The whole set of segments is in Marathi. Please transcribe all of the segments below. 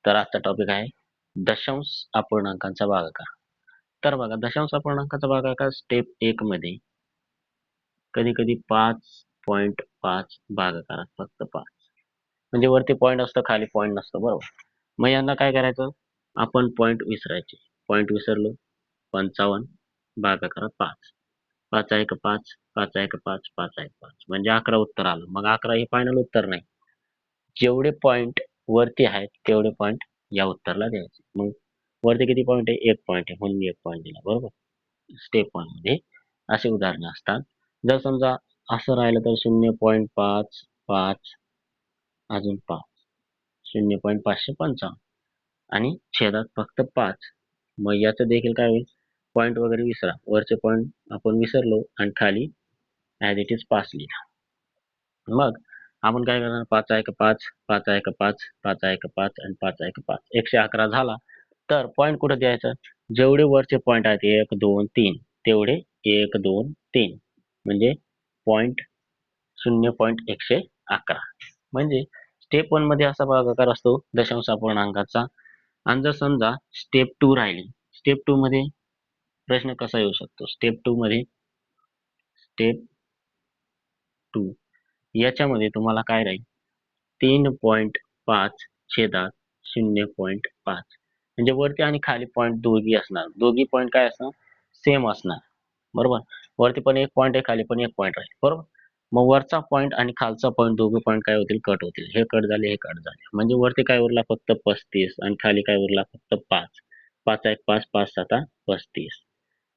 तर आजचा टॉपिक आहे दशांश अपूर्णांकांचा भागाकार. तर बघा, दशांश अपूर्णांकाचा भागाकार स्टेप 1 मध्ये कधी कधी 5.5 भागाकारात फक्त 5, म्हणजे वरती पॉईंट असतं, खाली पॉईंट नसतं, बरोबर. मग यांना काय करायचं, आपण पॉईंट विसरायचे. पॉईंट विसरलो, 55 भागाकारात 5, 5 आहे का 5, 5 आहे का 5, 5 आहे 5, म्हणजे 11 उत्तर आलं. मग 11 हे फायनल उत्तर नाही, जेवढे पॉइंट वरती आहेत तेवढे पॉइंट या उत्तरला द्यायचे. मग वरती किती पॉइंट आहे, 1 पॉइंट आहे म्हणून 1 पॉइंट दिला, बरोबर. स्टेप 1 मध्ये असे उदाहरण असतात. जर समजा असं राहिलं तर 0.5 5 अजून 5, 0.555 आणि छेदात फक्त 5. मग याचं देखील काय होईल, पॉइंट वगैरे विसरा, वरचे पॉइंट आपण विसरलो आणि खाली ऍज इट इज 5 लिहा. मग आपण काय करणार, 5 आहे का 5, 5 आहे का 5, 5 आहे का 5 आणि 5 आहे का 5, 111 झाला. तर पॉईंट कुठे द्यायचा, जेवढे वरचे पॉईंट आहेत 1 2 3 तेवढे 1 2 3, म्हणजे पॉईंट 0.111. म्हणजे स्टेप 1 मध्ये असा भागाकार असतो दशांश अपूर्णांकाचा. आणि जर समजा स्टेप 2 राहिली, स्टेप 2 मध्ये प्रश्न कसा येऊ शकतो, स्टेप 2 मध्ये स्टेप 2 याच्यामध्ये तुम्हाला काय राहील, 3.5 छेदात 0.5, म्हणजे वरती आणि खाली पॉईंट दोघी असणार, दोघी पॉईंट काय असणार, सेम असणार, बरोबर. वरती पण 1 पॉईंट आहे, खाली पण 1 पॉईंट राहील, बरोबर. मग वरचा पॉईंट आणि खालचा पॉईंट दोघे पॉईंट काय होतील, कट होतील. हे कट झाले, हे कट झाले, म्हणजे वरती काय उरला फक्त 35 आणि खाली काय उरला फक्त 5. 5 1 5, 5 7 35.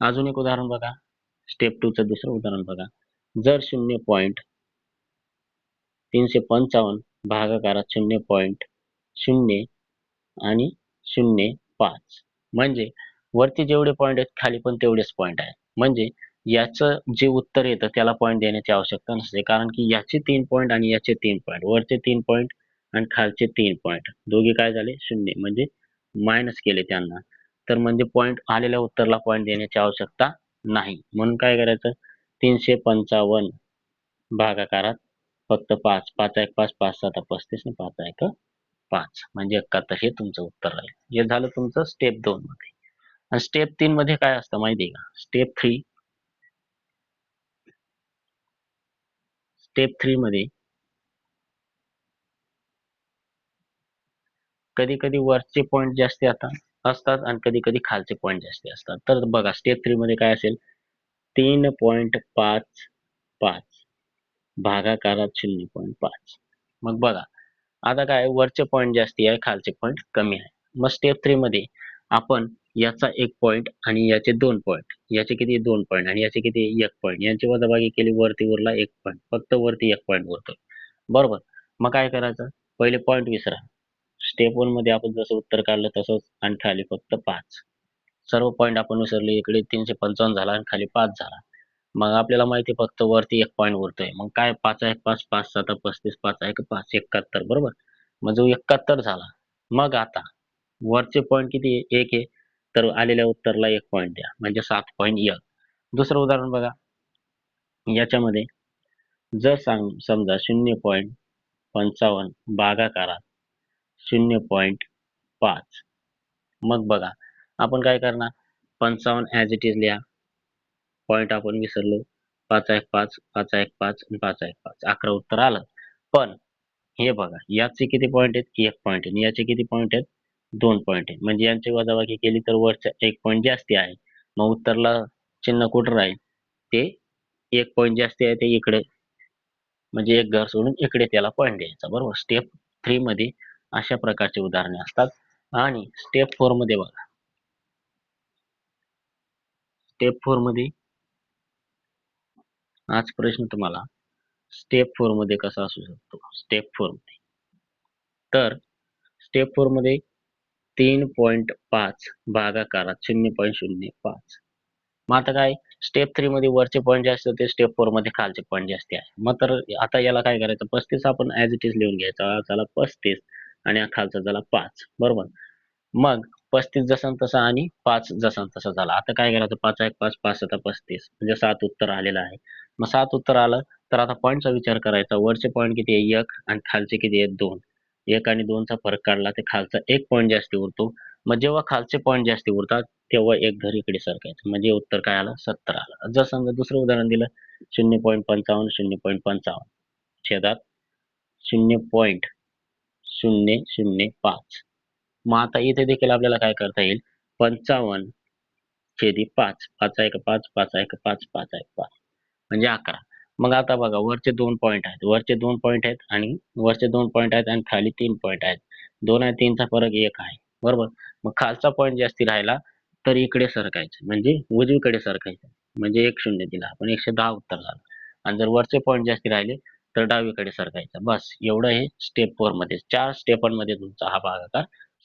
अजून एक उदाहरण बघा, स्टेप 2 चं दुसरं उदाहरण बघा. जर 0.355 भागाकारात 0.0 आणि 0.5, म्हणजे वरती जेवढे पॉईंट आहेत खाली पण तेवढेच पॉईंट आहेत. म्हणजे याचं जे उत्तर येतं त्याला पॉईंट देण्याची आवश्यकता नसते, कारण की याचे 3 पॉईंट आणि याचे 3 पॉईंट, वरचे 3 पॉईंट आणि खालचे 3 पॉईंट दोघे काय झाले, शून्य, म्हणजे मायनस केले त्यांना. तर म्हणजे पॉईंट आलेल्या उत्तरला पॉईंट देण्याची आवश्यकता नाही. म्हणून काय करायचं, 355 भागाकारात फक्त 5, 5 1 5, 5 7 35 आणि 5 1 5, म्हणजे 71 हे तुमचं उत्तर राहील. हे झालं तुमचं स्टेप 2 मध्ये. आणि स्टेप 3 मध्ये काय असतं माहिती आहे का, स्टेप 3 मध्ये कधी कधी वरचे पॉईंट जास्त असतात आणि कधी कधी खालचे पॉईंट जास्त असतात. तर बघा, स्टेप 3 मध्ये काय असेल, 3.55 भागाकारात 0.5. मग बघा, आता काय, वरचे पॉईंट जास्ती आहे, खालचे पॉईंट कमी आहे. मग स्टेप 3 मध्ये आपण याचा 1 पॉईंट आणि याचे 2 पॉईंट, याचे किती 2 पॉईंट आणि याचे किती 1 पॉईंट, यांची वजाबाकी केली, वरती उरला 1 पॉईंट, फक्त वरती 1 पॉईंट उरतो, बरोबर. मग काय करायचं, पहिले पॉईंट विसरा. स्टेप 1 मध्ये आपण जसं उत्तर काढलं तसंच, आणि खाली फक्त 5. सर्व पॉईंट आपण विसरले, इकडे 355 झाला आणि खाली 5 झाला. मग आपल्याला माहिती आहे फक्त वरती 1 पॉईंट उरतोय. मग काय, 5 1 5, 5 7 35, 5 1 5, 71, बरोबर. मग जो 71 झाला, मग आता वरचे पॉईंट किती आहे, 1 आहे, तर आलेल्या उत्तरला 1 पॉईंट द्या, म्हणजे 7.1. दुसरं उदाहरण बघा, याच्यामध्ये जर समजा 0.55 भागाकारात 0.5. मग बघा, आपण काय करणार, 55 ऍज इट इज लिहा, पॉईंट आपण विसरलो, 5 1 5, 5 1 5 आणि 5 1 5, 11 उत्तर आलं. पण हे बघा, याचे किती पॉईंट आहेत, 1 पॉईंट, आणि याचे किती पॉईंट आहेत, 2 पॉईंट आहेत, म्हणजे यांची वजाबाकी केली तर वरच्या 1 पॉईंट जास्ती आहे. मग उत्तरला चिन्ह कुठं राहील, ते 1 पॉईंट जास्ती आहे ते इकडे, म्हणजे एक घर सोडून इकडे त्याला पॉईंट द्यायचा, बरोबर. स्टेप 3 मध्ये अशा प्रकारचे उदाहरणे असतात. आणि स्टेप 4 मध्ये बघा, स्टेप 4 मध्ये हाच प्रश्न तुम्हाला स्टेप 4 मध्ये कसा असू शकतो, स्टेप 4 मध्ये, तर स्टेप 4 मध्ये 3.5 भागाकारात 0.05. मग आता काय, स्टेप 3 मध्ये वरचे पॉईंट जास्त होते, स्टेप 4 मध्ये खालचे पॉईंट जास्त आहे. मग तर आता याला काय करायचं, 35 आपण ऍज इट इज लिहून घ्यायचा, हा झाला 35 आणि हा खालचा झाला 5, बरोबर. मग 35 जसा तसा आणि 5 जसा तसा झाला. आता काय करायचं, 5 1 5, 5 7 35, म्हणजे 7 उत्तर आलेलं आहे. मग 7 उत्तर आलं तर आता पॉईंटचा विचार करायचा, वरचे पॉईंट किती आहे, 1 आणि खालचे किती आहेत, 2. 1 आणि 2 चा फरक काढला तर खालचा 1 पॉईंट जास्ती उरतो. मग जेव्हा खालचे पॉईंट जास्ती उरतात तेव्हा एक घर इकडे सरकायचं, म्हणजे उत्तर काय आलं? 70 आलं. जर समजा दुसरं उदाहरण दिलं 0.55 0.55 छेदात 0.005. मग आता इथे देखील आपल्याला काय करता येईल? 55 छेदी 5, 5 एक 5, 5 एक 5, 5 एक 5 म्हणजे 11. मग आता बघा वरचे 2 पॉइंट आहेत, वरचे 2 पॉइंट आहेत आणि खाली 3 पॉइंट आहेत. 2 आणि 3 चा फरक 1 आहे, बरोबर? मग खालचा पॉइंट जास्ती राहिला तर इकडे सरकायचं, म्हणजे उजवीकडे सरकायचं, म्हणजे 1 0 दिला आपण, 110 उत्तर झालं. आणि जर वरचे पॉइंट जास्ती राहिले तर डावीकडे सरकायचं. बस एवढं हे स्टेप 4 मध्ये, 4 स्टेपांमध्ये तुमचा हा भागाकार